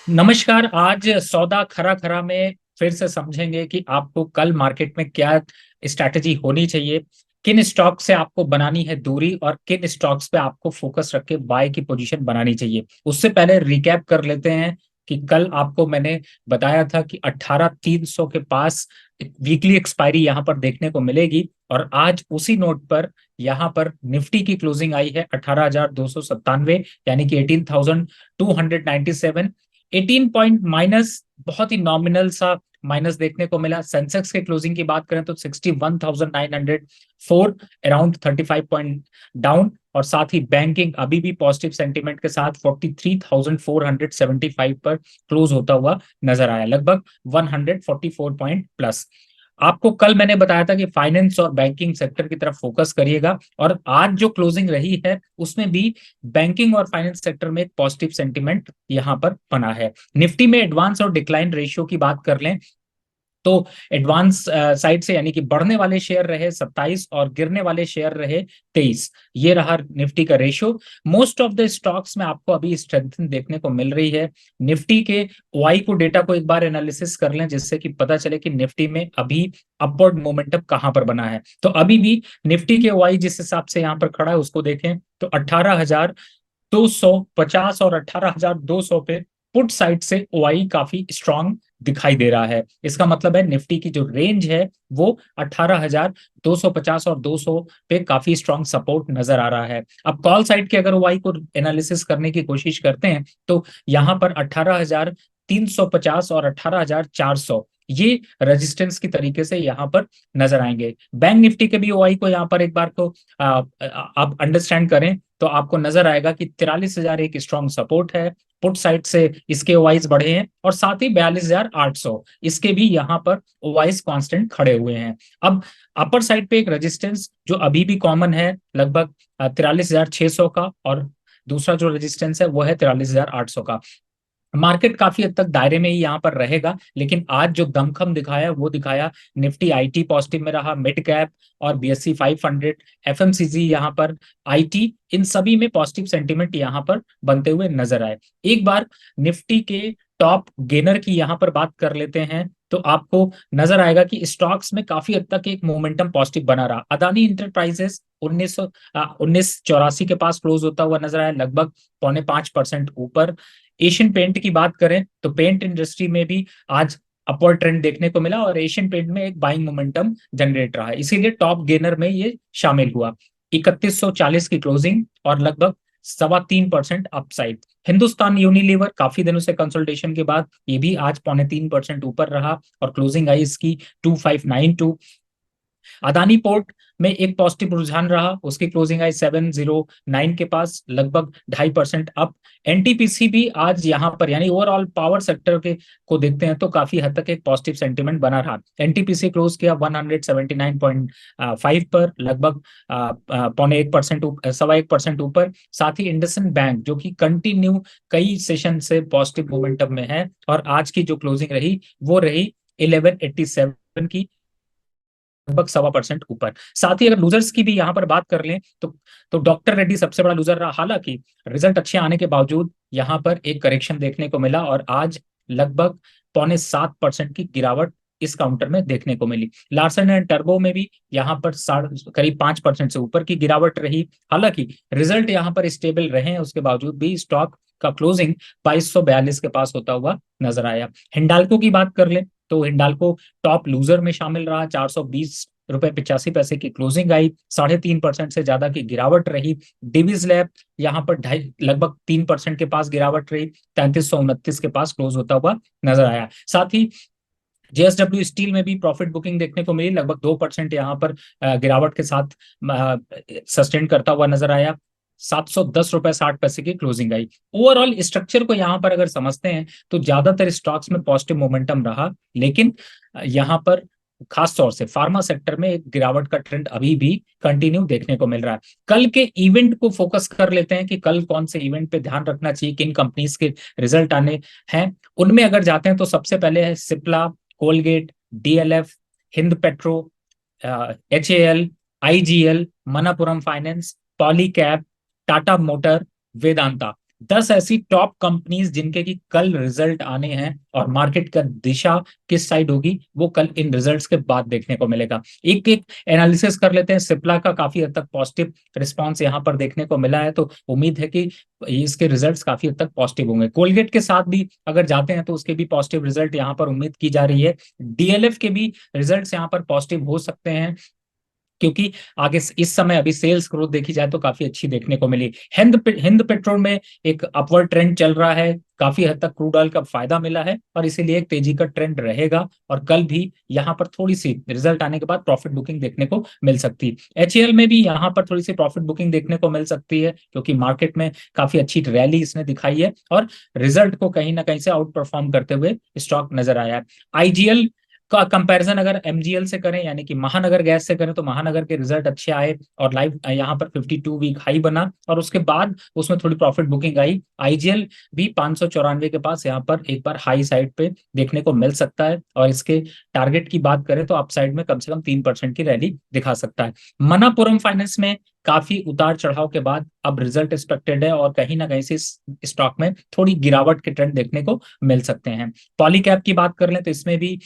नमस्कार। आज सौदा खरा खरा में फिर से समझेंगे कि आपको कल मार्केट में क्या स्ट्रैटेजी होनी चाहिए, किन स्टॉक से आपको बनानी है दूरी और किन स्टॉक्स पे आपको फोकस रख के बाय की पोजीशन बनानी चाहिए। उससे पहले रिकैप कर लेते हैं कि कल आपको मैंने बताया था कि 18,300 के पास वीकली एक्सपायरी यहां पर देखने को मिलेगी और आज उसी नोट पर यहां पर निफ्टी की क्लोजिंग आई है 18,297, यानी कि 18,297। 18 पॉइंट माइनस, बहुत ही नॉमिनल सा माइनस देखने को मिला। सेंसेक्स के क्लोजिंग की बात करें तो 61,904, अराउंड 35 पॉइंट डाउन। और साथ ही बैंकिंग अभी भी पॉजिटिव सेंटीमेंट के साथ 43,475 पर क्लोज होता हुआ नजर आया, लगभग 144 पॉइंट प्लस। आपको कल मैंने बताया था कि फाइनेंस और बैंकिंग सेक्टर की तरफ फोकस करिएगा, और आज जो क्लोजिंग रही है उसमें भी बैंकिंग और फाइनेंस सेक्टर में एक पॉजिटिव सेंटीमेंट यहां पर बना है। निफ्टी में एडवांस और डिक्लाइन रेशियो की बात कर लें तो एडवांस साइड से, यानी कि बढ़ने वाले शेयर रहे 27 और गिरने वाले शेयर रहे 23। ये रहा निफ्टी का ratio. Most of the stocks में आपको अभी स्ट्रेंथ देखने को मिल रही है। निफ्टी के ओआई को डेटा को एक बार एनालिसिस कर लें, जिससे कि पता चले कि निफ्टी में अभी अपवर्ड मोमेंटम कहां पर बना है। तो अभी भी निफ्टी के ओआई जिस हिसाब से यहां पर खड़ा है उसको देखें तो 18,250 और 18,200 पे पुट साइड से ओआई काफी स्ट्रांग दिखाई दे रहा है। इसका मतलब है निफ्टी की जो रेंज है वो 18,250 और 200 पे काफी स्ट्रांग सपोर्ट नजर आ रहा है। अब कॉल साइड के अगर ओआई को एनालिसिस करने की कोशिश करते हैं तो यहां पर 18,350 और 18,400 ये रेजिस्टेंस की तरीके से यहां पर नजर आएंगे। बैंक निफ्टी के भी ओआई को यहां पर एक बार को आप अंडरस्टैंड करें तो आपको नजर आएगा कि 43,000 एक स्ट्रॉन्ग सपोर्ट है। पुट साइड से इसके ओवाइस बढ़े हैं और साथ ही 42,800 इसके भी यहां पर ओवाइस कांस्टेंट खड़े हुए हैं। अब अपर साइड पे एक रेजिस्टेंस जो अभी भी कॉमन है, लगभग 43,600 का, और दूसरा जो रेजिस्टेंस है वो है 43,800 का। मार्केट काफी हद तक दायरे में ही यहां पर रहेगा, लेकिन आज जो दमखम दिखाया वो दिखाया निफ्टी आईटी पॉजिटिव में रहा, मिड कैप और बीएससी 500, एफएमसीजी यहां पर, आईटी, इन सभी में पॉजिटिव सेंटीमेंट यहां पर बनते हुए नजर आए। एक बार निफ्टी के टॉप गेनर की यहां पर बात कर लेते हैं तो आपको नजर आएगा कि स्टॉक्स में काफी हद तक एक मोमेंटम पॉजिटिव बना रहा। अदानी इंटरप्राइजेस 1984 के पास क्लोज होता हुआ नजर आया, लगभग 0.5% ऊपर। एशियन पेंट की बात करें तो पेंट इंडस्ट्री में भी आज अपवर्ड ट्रेंड देखने को मिला और एशियन पेंट में एक बाइंग मोमेंटम जनरेट रहा है, इसीलिए टॉप गेनर में ये शामिल हुआ। 3140 की क्लोजिंग और लगभग 3.25% अपसाइड। हिंदुस्तान यूनिलीवर काफी दिनों से कंसोलिडेशन के बाद ये भी आज 0.25% ऊपर रहा और क्लोजिंग आई इसकी 2592। अदानी पोर्ट में एक पॉजिटिव रुझान रहा, उसकी क्लोजिंग आई 709 के पास, लगभग 2.5% अप। एनटीपीसी भी आज यहां पर, यानी ओवरऑल पावर सेक्टर के को देखते हैं तो काफी हद तक एक पॉजिटिव सेंटीमेंट बना रहा। एनटीपीसी क्लोज किया 179.5 पर, लगभग 0.1%, 1.25% ऊपर। साथ ही इंडसइंड बैंक जो कि कंटिन्यू कई सेशन से पॉजिटिव मोमेंटम में है और आज की जो क्लोजिंग रही वो रही 1187 की, लगभग 1.25% ऊपर। साथ ही अगर लूजर्स की भी यहां पर बात कर लें तो डॉक्टर रेड्डी सबसे बड़ा लूजर रहा। हालांकि रिजल्ट अच्छे आने के बावजूद यहां पर एक करेक्शन देखने को मिला और आज लगभग 0.7% की गिरावट इस काउंटर में देखने को मिली। लार्सन एंड टर्बो में भी यहां पर करीब 5% से ऊपर की गिरावट रही। हालांकि रिजल्ट यहां पर स्टेबल रहे हैं उसके बावजूद भी स्टॉक का क्लोजिंग 2242 के पास होता हुआ नजर आया। हिंडाल्को की बात कर ले तो हिंडाल्को टॉप लूजर में शामिल रहा, 420 रुपए 85 पैसे की क्लोजिंग आई, 3.5% से ज्यादा की गिरावट रही। डिविज लैब यहाँ पर ढाई लगभग 3% के पास गिरावट रही, 3329 के पास क्लोज होता हुआ नजर आया। साथ ही जेएसडब्ल्यू स्टील में भी प्रॉफिट बुकिंग देखने को मिली, लगभग 2% यहाँ पर गिरावट के साथ सस्टेन करता हुआ नजर आया। 710 रुपए 60 पैसे की क्लोजिंग आई। ओवरऑल स्ट्रक्चर को यहाँ पर अगर समझते हैं तो ज्यादातर स्टॉक्स में पॉजिटिव मोमेंटम रहा, लेकिन यहाँ पर खास तौर से फार्मा सेक्टर में एक गिरावट का ट्रेंड अभी भी कंटिन्यू देखने को मिल रहा है। कल के इवेंट को फोकस कर लेते हैं कि कल कौन से इवेंट पे ध्यान रखना चाहिए, किन कंपनीज के रिजल्ट आने हैं। उनमें अगर जाते हैं तो सबसे पहले है Cipla, Colgate, DLF, Hind petro, HAL, IGL, Manappuram finance, Polycab, Tata motor, Vedanta. 10 ऐसी टॉप कंपनीज जिनके की कल रिजल्ट आने हैं और मार्केट का दिशा किस साइड होगी वो कल इन रिजल्ट्स के बाद देखने को मिलेगा। एक एक एनालिसिस कर लेते हैं। सिप्ला का काफी हद तक पॉजिटिव रिस्पांस यहाँ पर देखने को मिला है, तो उम्मीद है कि इसके रिजल्ट्स काफी हद तक पॉजिटिव होंगे। कोलगेट के साथ भी अगर जाते हैं तो उसके भी पॉजिटिव रिजल्ट यहाँ पर उम्मीद की जा रही है। डीएलएफ के भी रिजल्ट्स यहाँ पर पॉजिटिव हो सकते हैं, क्योंकि आगे इस समय अभी सेल्स ग्रोथ देखी जाए तो काफी अच्छी देखने को मिली। हिंद पेट्रोल में एक अपवर्ड ट्रेंड चल रहा है, काफी हद तक क्रूड ऑयल का फायदा मिला है और इसीलिए एक तेजी का ट्रेंड रहेगा और कल भी यहाँ पर थोड़ी सी रिजल्ट आने के बाद प्रॉफिट बुकिंग देखने को मिल सकती है। एचएएल में भी यहाँ पर थोड़ी सी प्रॉफिट बुकिंग देखने को मिल सकती है, क्योंकि मार्केट में काफी अच्छी रैली इसने दिखाई है और रिजल्ट को कहीं ना कहीं से आउट परफॉर्म करते हुए स्टॉक नजर आया है। आईजीएल का कंपैरिजन अगर एमजीएल से करें यानी कि महानगर गैस से करें तो महानगर के रिजल्ट अच्छे आए और लाइव यहाँ पर 52 वीक हाई बना और उसके बाद उसमें थोड़ी प्रॉफिट बुकिंग आई। आईजीएल भी 594 के पास यहाँ पर एक बार हाई साइड पे देखने को मिल सकता है और इसके टारगेट की बात करें तो अपसाइड में कम से कम 3% की रैली दिखा सकता है। मनापुरम फाइनेंस में काफी उतार चढ़ाव के बाद अब रिजल्ट एक्सपेक्टेड है और कहीं ना कहीं से इस स्टॉक में थोड़ी गिरावट के ट्रेंड देखने को मिल सकते हैं। पॉलीकैब की बात कर लें तो इसमें भी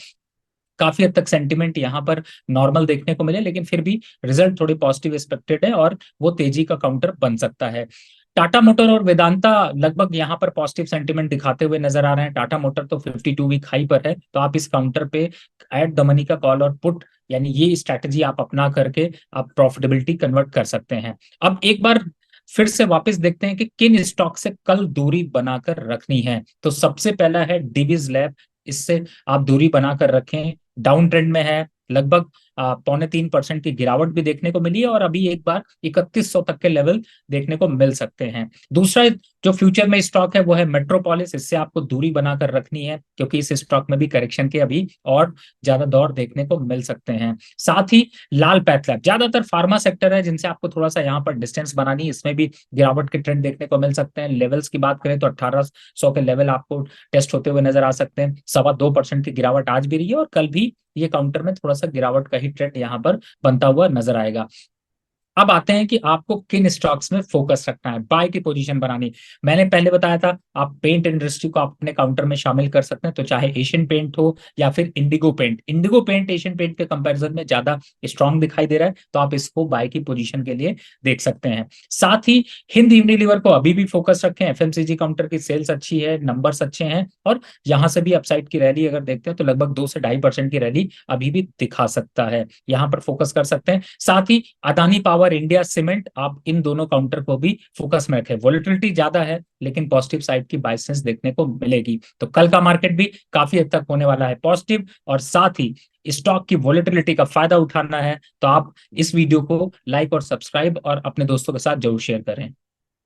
काफी हद तक सेंटिमेंट यहाँ पर नॉर्मल देखने को मिले, लेकिन फिर भी रिजल्ट थोड़ी पॉजिटिव एक्सपेक्टेड है और वो तेजी का काउंटर बन सकता है। टाटा मोटर और वेदांता लगभग यहाँ पर पॉजिटिव सेंटिमेंट दिखाते हुए नजर आ रहे हैं। टाटा मोटर तो 52 वीक हाई पर है, तो आप इस काउंटर पे एट द मनी का कॉल और पुट यानी ये स्ट्रैटेजी आप अपना करके आप प्रॉफिटेबिलिटी कन्वर्ट कर सकते हैं। अब एक बार फिर से वापस देखते हैं कि किन स्टॉक से कल दूरी बनाकर रखनी है। तो सबसे पहला है डिविज लैब, इससे आप दूरी बनाकर रखें। डाउन ट्रेंड में है, लगभग 0.25% की गिरावट भी देखने को मिली है और अभी एक बार 3100 तक के लेवल देखने को मिल सकते हैं। दूसरा जो फ्यूचर में स्टॉक है वो है मेट्रोपोलिस, इससे आपको दूरी बनाकर रखनी है क्योंकि इस स्टॉक में भी करेक्शन के अभी और ज्यादा दौर देखने को मिल सकते हैं। साथ ही लाल पैथलैब, ज्यादातर फार्मा सेक्टर है जिनसे आपको थोड़ा सा यहाँ पर डिस्टेंस बनानी है, इसमें भी गिरावट के ट्रेंड देखने को मिल सकते हैं। लेवल्स की बात करें तो 1800 के लेवल आपको टेस्ट होते हुए नजर आ सकते हैं। 2.25% की गिरावट आज भी रही है और कल भी ये काउंटर में थोड़ा सा गिरावट का ही ट्रेंड यहाँ पर बनता हुआ नजर आएगा। अब आते हैं कि आपको किन स्टॉक्स में फोकस रखना है, बाय की पोजीशन बनानी। मैंने पहले बताया था आप पेंट इंडस्ट्री को अपने काउंटर में शामिल कर सकते हैं, तो चाहे एशियन पेंट हो या फिर Indigo paint. Indigo paint Asian paint के कंपैरिजन में ज्यादा स्ट्रांग दिखाई दे रहा है, तो आप इसको बाय की पोजीशन के लिए देख सकते हैं। साथ ही हिंद यूनिलीवर को अभी भी फोकस रखें। एफएमसीजी काउंटर की सेल्स अच्छी है, नंबर्स अच्छे हैं और यहां से भी अपसाइड की रैली अगर देखते हैं तो लगभग 2 से 2.5% की रैली अभी भी दिखा सकता है, यहां पर फोकस कर सकते हैं। साथ ही अदानी पावर, इंडिया सीमेंट, आप इन दोनों काउंटर को भी फोकस में रखें। वोलेटिलिटी ज्यादा है लेकिन पॉजिटिव साइड की बाय सेंस देखने को मिलेगी, तो कल का मार्केट भी काफी हद तक होने वाला है पॉजिटिव। और साथ ही स्टॉक की वोलेटिलिटी का फायदा उठाना है तो आप इस वीडियो को लाइक और सब्सक्राइब और अपने दोस्तों के साथ जरूर शेयर करें।